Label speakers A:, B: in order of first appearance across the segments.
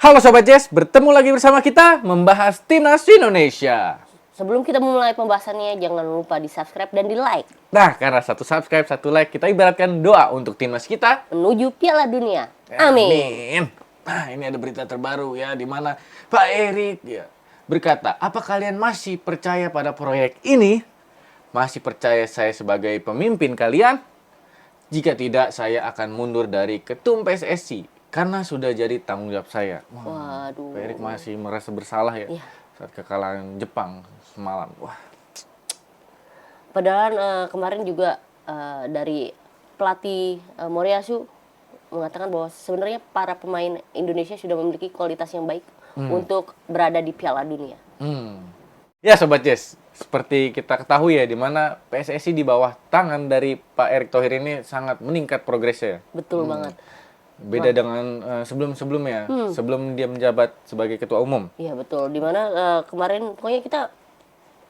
A: Halo Sobat Jazz, bertemu lagi bersama kita membahas Timnas Indonesia.
B: Sebelum kita memulai pembahasannya, jangan lupa di-subscribe dan di-like.
A: Nah, karena satu subscribe, satu like, kita ibaratkan doa untuk Timnas kita.
B: Menuju Piala Dunia. Amin.
A: Nah, ini ada berita terbaru ya, di mana Pak Erik ya, berkata, apa kalian masih percaya pada proyek ini? Masih percaya saya sebagai pemimpin kalian? Jika tidak, saya akan mundur dari ketum PSSI. Karena sudah jadi tanggung jawab saya.
B: Waduh.
A: Pak Erik masih merasa bersalah ya,
B: Iya.
A: saat kekalahan Jepang semalam. Wah.
B: Padahal kemarin juga dari pelatih Moriyasu mengatakan bahwa sebenarnya para pemain Indonesia sudah memiliki kualitas yang baik untuk berada di Piala Dunia.
A: Ya Sobat Jazz, seperti kita ketahui ya, di mana PSSI di bawah tangan dari Pak Erick Thohir ini sangat meningkat progresnya.
B: Betul banget.
A: Beda dengan sebelum-sebelumnya, sebelum dia menjabat sebagai ketua umum.
B: Iya betul. Dimana kemarin pokoknya kita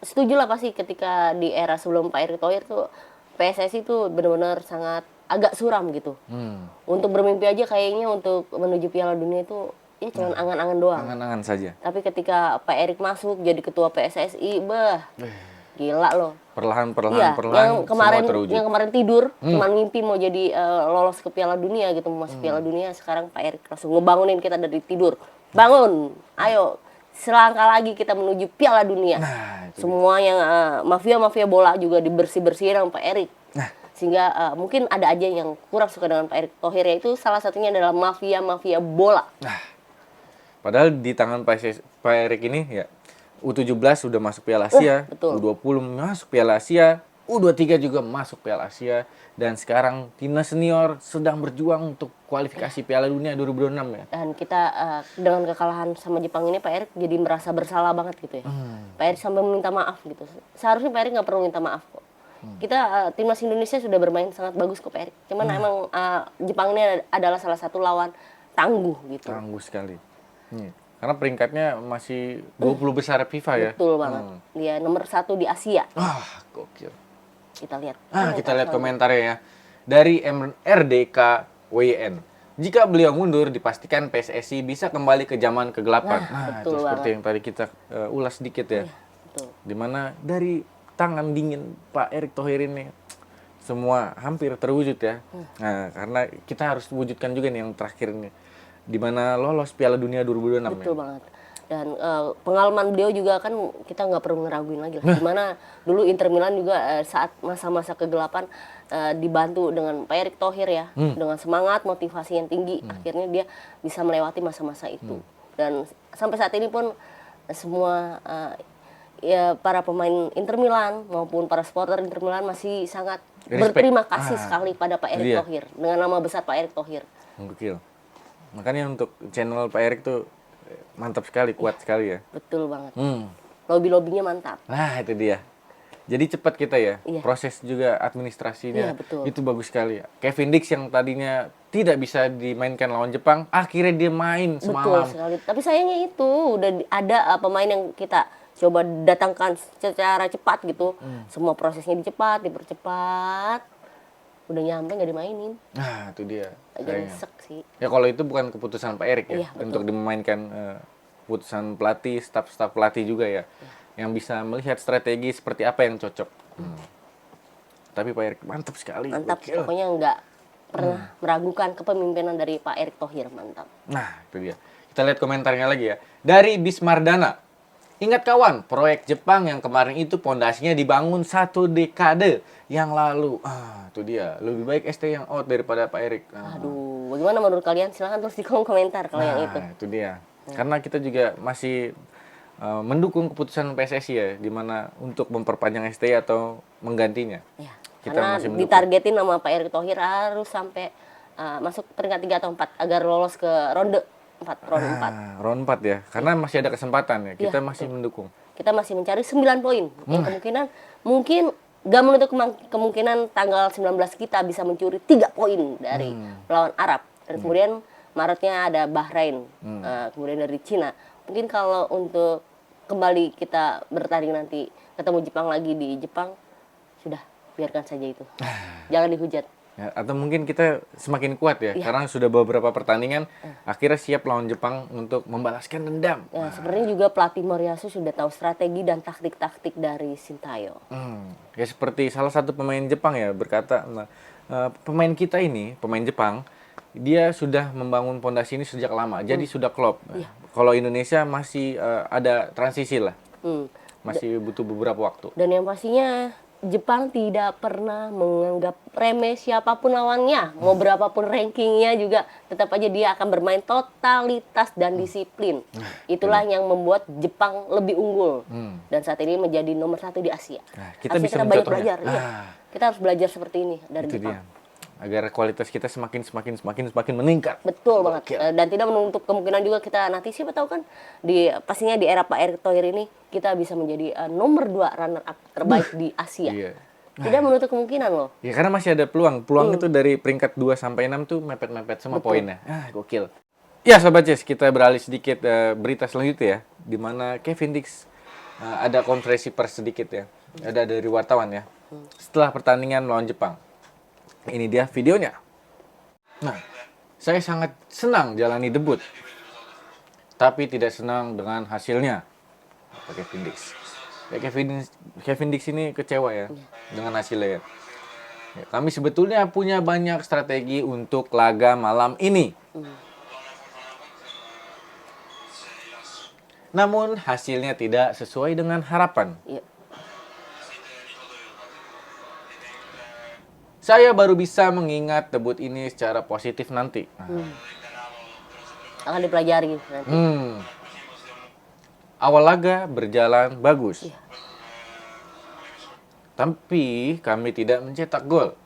B: setuju lah pasti ketika di era sebelum Pak Erick Thohir tuh PSSI tuh benar-benar sangat agak suram gitu. Untuk bermimpi aja kayaknya untuk menuju Piala Dunia itu ya cuma angan-angan doang.
A: Angan-angan saja.
B: Tapi ketika Pak Erick masuk jadi ketua PSSI, gila loh.
A: Perlahan-perlahan
B: yang kemarin
A: semua terwujud.
B: yang kemarin tidur cuma mimpi mau jadi lolos ke Piala Dunia gitu, mau masuk Piala Dunia. Sekarang Pak Erick langsung ngebangunin kita dari tidur. Bangun, ayo selangkah lagi kita menuju Piala Dunia.
A: Nah, itu
B: Semua yang mafia bola juga dibersih-bersihin sama Pak Erick. Sehingga mungkin ada aja yang kurang suka dengan Pak Erick Thohir, yaitu salah satunya adalah mafia bola.
A: Padahal di tangan Pak Erick ini ya, U17 sudah masuk Piala Asia,
B: betul.
A: U20 masuk Piala Asia, U23 juga masuk Piala Asia, dan sekarang timnas senior sedang berjuang untuk kualifikasi Piala Dunia 2026 ya.
B: Dan kita dengan kekalahan sama Jepang ini Pak Erick jadi merasa bersalah banget gitu ya. Pak Erick sampai meminta maaf gitu. Seharusnya Pak Erick nggak perlu minta maaf kok. Kita timnas Indonesia sudah bermain sangat bagus kok Pak Erick. Cuman emang Jepang ini adalah salah satu lawan tangguh gitu.
A: Tangguh sekali. Karena peringkatnya masih 20 besar FIFA ya.
B: Betul banget. Dia nomor 1 di Asia.
A: Gokil.
B: Kita lihat.
A: Kita lihat komentarnya ya. Dari RDKWN. Jika beliau mundur, dipastikan PSSI bisa kembali ke zaman kegelapan. Itu
B: betul
A: seperti yang tadi kita ulas sedikit ya.
B: Betul.
A: Dimana dari tangan dingin Pak Erick Thohir ini semua hampir terwujud ya. Nah, karena kita harus wujudkan juga nih yang terakhir ini, dimana lolos Piala Dunia 2026
B: Betul
A: ya.
B: banget. Dan pengalaman beliau juga kan kita nggak perlu ngeraguin lagi lah. Dimana dulu Inter Milan juga saat masa-masa kegelapan dibantu dengan Pak Erick Thohir ya, dengan semangat, motivasi yang tinggi, akhirnya dia bisa melewati masa-masa itu. Dan sampai saat ini pun semua ya para pemain Inter Milan maupun para supporter Inter Milan masih sangat berterima kasih sekali pada Pak Erick Thohir dengan nama besar Pak Erick Thohir.
A: Gokil. Makanya untuk channel Pak Erick tuh mantap sekali, kuat sekali ya.
B: Betul banget. Lobby-lobbynya mantap.
A: Nah, itu dia. Jadi cepat kita ya.
B: Iya.
A: Proses juga administrasinya
B: Iya, betul.
A: itu bagus sekali ya. Kevin Dix yang tadinya tidak bisa dimainkan lawan Jepang, akhirnya dia main
B: Betul
A: semalam.
B: sekali. Tapi sayangnya itu udah ada pemain yang kita coba datangkan secara cepat gitu. Semua prosesnya dipercepat. Udah nyampe nggak dimainin.
A: Nah, itu dia.
B: Agak
A: sayangnya.
B: nyesek sih.
A: Ya kalau itu bukan keputusan Pak Erick ya,
B: Iya, betul.
A: untuk dimainkan keputusan pelatih, staf pelatih juga ya, yang bisa melihat strategi seperti apa yang cocok. Tapi Pak Erick mantap sekali.
B: Mantap.
A: Gokil.
B: Pokoknya nggak pernah meragukan kepemimpinan dari Pak Erick Thohir. Mantap.
A: Nah, itu dia. Kita lihat komentarnya lagi ya. Dari Bismardana. Ingat kawan, proyek Jepang yang kemarin itu pondasinya dibangun 1 dekade yang lalu. Itu dia. Lebih baik ST yang out daripada Pak Erick.
B: Aduh, bagaimana menurut kalian? Silahkan tulis di kolom komentar kalau yang itu.
A: Itu dia. Karena kita juga masih mendukung keputusan PSSI ya, di mana untuk memperpanjang ST atau menggantinya.
B: Ya,
A: Kita
B: karena
A: masih mendukung.
B: ditargetin nama Pak Erick Thohir harus sampai masuk peringkat 3 atau 4 agar lolos ke ronde 4.
A: Round 4 ya. Karena masih ada kesempatan ya. Kita
B: Iya,
A: masih mendukung.
B: Kita masih mencari 9 poin. Yang kemungkinan mungkin gak menutup kemungkinan tanggal 19 kita bisa mencuri 3 poin dari melawan Arab. Dan kemudian Maretnya ada Bahrain, kemudian dari Cina. Mungkin kalau untuk kembali kita bertanding nanti ketemu Jepang lagi di Jepang, sudah biarkan saja itu. Jangan dihujat.
A: Ya, atau mungkin kita semakin kuat ya,
B: Iya.
A: karena sudah beberapa pertandingan akhirnya siap lawan Jepang untuk membalaskan dendam.
B: Ya, sebenarnya juga pelatih Moriyasu sudah tahu strategi dan taktik-taktik dari Sintayong.
A: Ya seperti salah satu pemain Jepang ya berkata, pemain kita ini, pemain Jepang, dia sudah membangun pondasi ini sejak lama, jadi sudah klop. Nah, kalau Indonesia masih ada transisi lah,
B: Hmm.
A: masih butuh beberapa waktu.
B: Dan yang pastinya Jepang tidak pernah menganggap remeh siapapun lawannya. Mau berapapun rankingnya juga tetap aja dia akan bermain totalitas dan disiplin. Itulah yang membuat Jepang lebih unggul. Dan saat ini menjadi nomor 1 di Asia.
A: Nah, kita
B: Harusnya
A: bisa
B: banyak
A: mencontohnya.
B: belajar. Iya. Kita harus belajar seperti ini dari
A: Itu
B: Jepang.
A: dia. Agar kualitas kita semakin meningkat.
B: Betul banget.
A: Gokil.
B: Dan tidak menutup kemungkinan juga kita nanti siapa tahu kan pastinya di era Pak Erick Thohir ini kita bisa menjadi nomor 2 runner up terbaik di Asia.
A: Iya.
B: Tidak menutup kemungkinan loh.
A: Ya karena masih ada peluang. Peluang itu dari peringkat 2 sampai 6 tuh mepet-mepet semua poinnya. Gokil. Ya Sobat Jazz, kita beralih sedikit berita selanjutnya ya, di mana Kevin Dix ada konferensi pers sedikit ya. Ada dari wartawan ya. Setelah pertandingan melawan Jepang. Ini dia videonya. Nah, saya sangat senang jalani debut. Tapi tidak senang dengan hasilnya. Kata Kevin Dix. Ya, Kevin Dix ini kecewa ya dengan hasilnya ya. Ya, kami sebetulnya punya banyak strategi untuk laga malam ini. Namun hasilnya tidak sesuai dengan harapan.
B: Iya.
A: Saya baru bisa mengingat debut ini secara positif nanti.
B: Akan dipelajari nanti.
A: Awal laga berjalan bagus.
B: Iya.
A: Tapi kami tidak mencetak gol.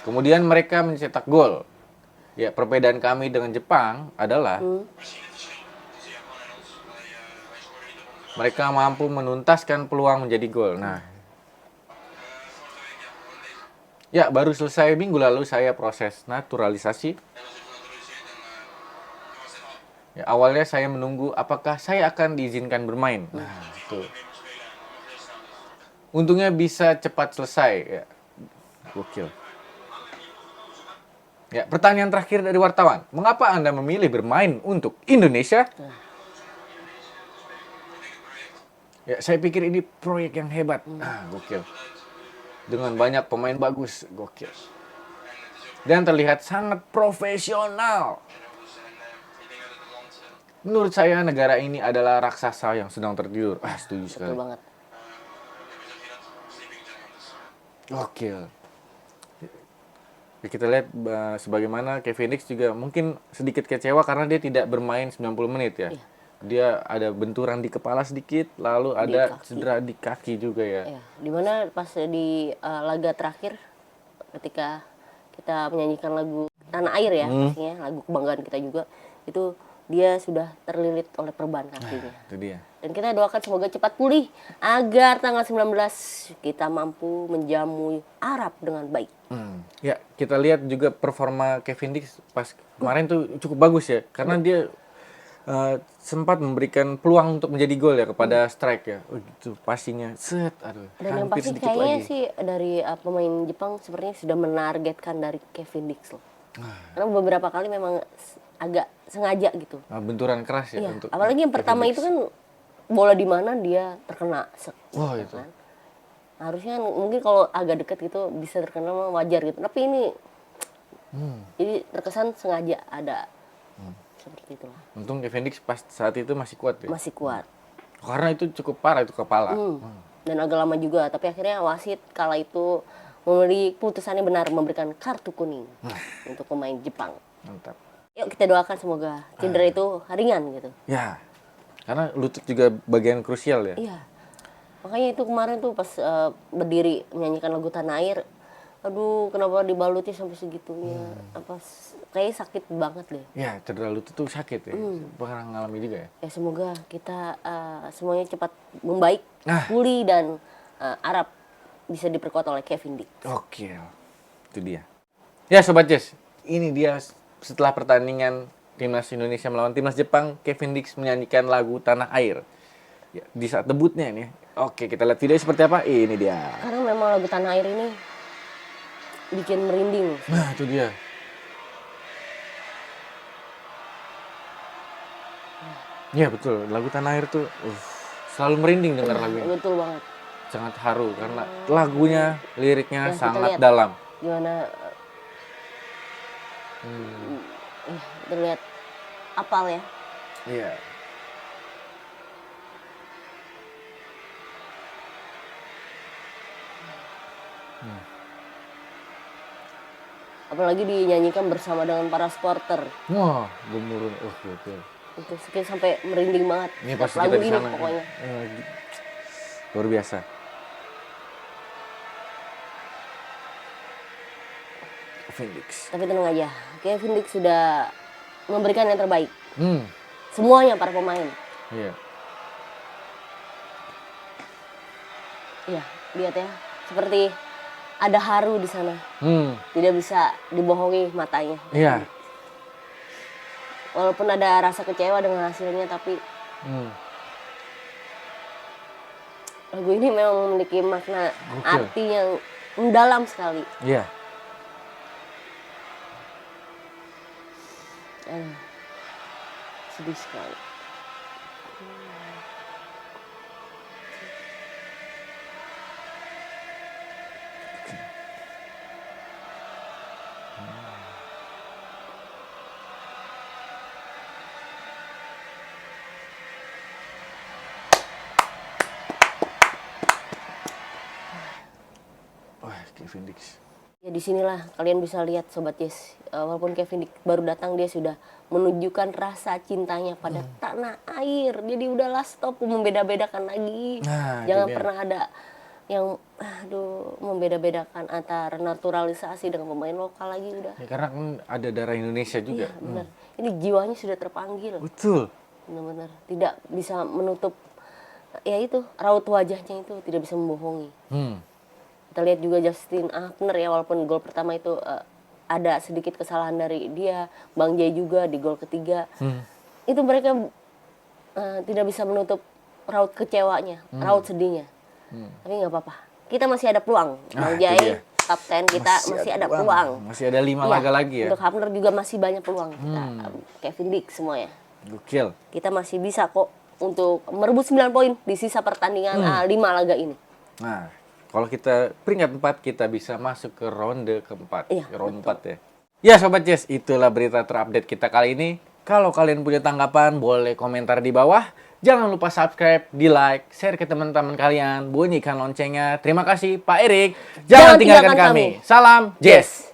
A: Kemudian mereka mencetak gol. Ya, perbedaan kami dengan Jepang adalah mereka mampu menuntaskan peluang menjadi gol. Nah, ya baru selesai minggu lalu saya proses naturalisasi. Ya, awalnya saya menunggu apakah saya akan diizinkan bermain. Nah, itu. Untungnya bisa cepat selesai. Ya. Gokil. Ya, pertanyaan terakhir dari wartawan. Mengapa Anda memilih bermain untuk Indonesia? Ya, saya pikir ini proyek yang hebat. Gokil. Dengan banyak pemain bagus. Gokil. Dan terlihat sangat profesional. Menurut saya negara ini adalah raksasa yang sedang tertidur. Setuju sekali.
B: Betul banget.
A: Gokil. Ya, kita lihat sebagaimana Kevin Dix juga mungkin sedikit kecewa karena dia tidak bermain 90 menit ya.
B: Iya.
A: Dia ada benturan di kepala sedikit, lalu ada
B: kaki.
A: cedera di kaki juga ya.
B: Ya, dimana pas di laga terakhir ketika kita menyanyikan lagu Tanah Air ya, pastinya lagu kebanggaan kita juga, itu dia sudah terlilit oleh perban kakinya.
A: Itu dia.
B: Dan kita doakan semoga cepat pulih agar tanggal 19 kita mampu menjamu Arab dengan baik.
A: Ya, kita lihat juga performa Kevin Dix pas kemarin tuh cukup bagus ya, karena dia sempat memberikan peluang untuk menjadi gol ya kepada strike ya. Gitu pastinya set, aduh.
B: Dan yang
A: hampir
B: pasti
A: sedikit
B: kayaknya
A: lagi.
B: sih dari pemain Jepang sepertinya sudah menargetkan dari Kevin Dix loh. Karena beberapa kali memang agak sengaja gitu.
A: Benturan keras ya
B: Iya,
A: untuk
B: apalagi yang
A: Kevin
B: pertama
A: Dix.
B: itu kan bola di mana dia terkena.
A: Wah,
B: gitu
A: itu.
B: kan. Harusnya mungkin kalau agak dekat gitu bisa terkena mah wajar gitu. Tapi ini jadi terkesan sengaja ada seperti itulah.
A: Untung Kevin Dix pas saat itu masih kuat ya.
B: Masih kuat.
A: Karena itu cukup parah itu kepala.
B: Dan agak lama juga, tapi akhirnya wasit kala itu memberi putusannya benar memberikan kartu kuning untuk pemain Jepang.
A: Mantap.
B: Yuk kita doakan semoga cedera itu ringan gitu.
A: Ya. Karena lutut juga bagian krusial ya.
B: Iya. Makanya itu kemarin tuh pas berdiri menyanyikan lagu Tanah Air, aduh kenapa dibaluti sampai segitunya? Kayaknya sakit banget deh.
A: Ya, cedera lutut tuh sakit ya. Pernah ngalami juga ya.
B: Ya semoga kita semuanya cepat membaik,
A: Nah.
B: pulih dan Arab bisa diperkuat oleh Kevin Dix.
A: Oke. Itu dia. Ya, Sobat Jazz. Ini dia setelah pertandingan Timnas Indonesia melawan Timnas Jepang, Kevin Dix menyanyikan lagu Tanah Air. Ya, di saat debutnya ini. Oke, kita lihat video seperti apa. Ini dia.
B: Karena memang lagu Tanah Air ini bikin merinding.
A: Nah, itu dia. Iya betul, lagu Tanah Air tuh selalu merinding dengar lagu ini.
B: Betul banget.
A: Sangat haru karena lagunya, liriknya
B: Ya, kita
A: sangat
B: lihat
A: dalam.
B: Gimana terlihat apal ya.
A: Iya.
B: Apalagi dinyanyikan bersama dengan para supporter.
A: Wah, gemuruh. Betul.
B: Itu sampai merinding banget.
A: Ini
B: Setiap
A: pasti
B: lagu
A: kita di
B: ini
A: sana.
B: pokoknya.
A: Luar biasa. Kevin Dix.
B: Tapi tenang aja, Kevin Dix sudah memberikan yang terbaik.
A: Hmm.
B: Semuanya para pemain.
A: Iya.
B: Iya, lihat ya. Seperti ada haru di sana. Tidak bisa dibohongi matanya.
A: Iya.
B: Walaupun ada rasa kecewa dengan hasilnya, tapi lagu ini memang memiliki makna arti yang mendalam sekali.
A: Iya.
B: Sedih sekali.
A: Wah, Kevin Dix.
B: Ya disinilah kalian bisa lihat Sobat Yes, walaupun Kevin Dix baru datang dia sudah menunjukkan rasa cintanya pada tanah air. Jadi udahlah stop membeda-bedakan lagi.
A: Nah,
B: Jangan
A: itu dia.
B: pernah ada yang membeda-bedakan antara naturalisasi dengan pemain lokal lagi udah.
A: Ya, karena kan ada darah Indonesia juga.
B: Iya benar. Ini jiwanya sudah terpanggil.
A: Betul.
B: Benar-benar tidak bisa menutup ya itu raut wajahnya itu tidak bisa membohongi. Kita lihat juga Justin Hafner ya, walaupun gol pertama itu ada sedikit kesalahan dari dia, Bang Jay juga di gol ketiga. Itu mereka tidak bisa menutup raut kecewanya, raut sedihnya. Tapi nggak apa-apa. Kita masih ada peluang. Bang
A: itu
B: Jay,
A: dia.
B: kapten kita masih ada peluang.
A: Masih ada 5
B: Iya,
A: laga lagi ya.
B: Untuk Hafner juga masih banyak peluang. Kita, Kevin Dix semuanya.
A: Gokil.
B: Kita masih bisa kok untuk merebut 9 poin di sisa pertandingan 5 laga ini.
A: Nah, kalau kita peringkat 4 kita bisa masuk ke ronde keempat.
B: Iya,
A: Ke ronde 4 ya. Ya Sobat Jess, itulah berita terupdate kita kali ini. Kalau kalian punya tanggapan, boleh komentar di bawah. Jangan lupa subscribe, di like, share ke teman-teman kalian, bunyikan loncengnya. Terima kasih Pak Erik. Jangan tinggalkan kami. Salam Jess.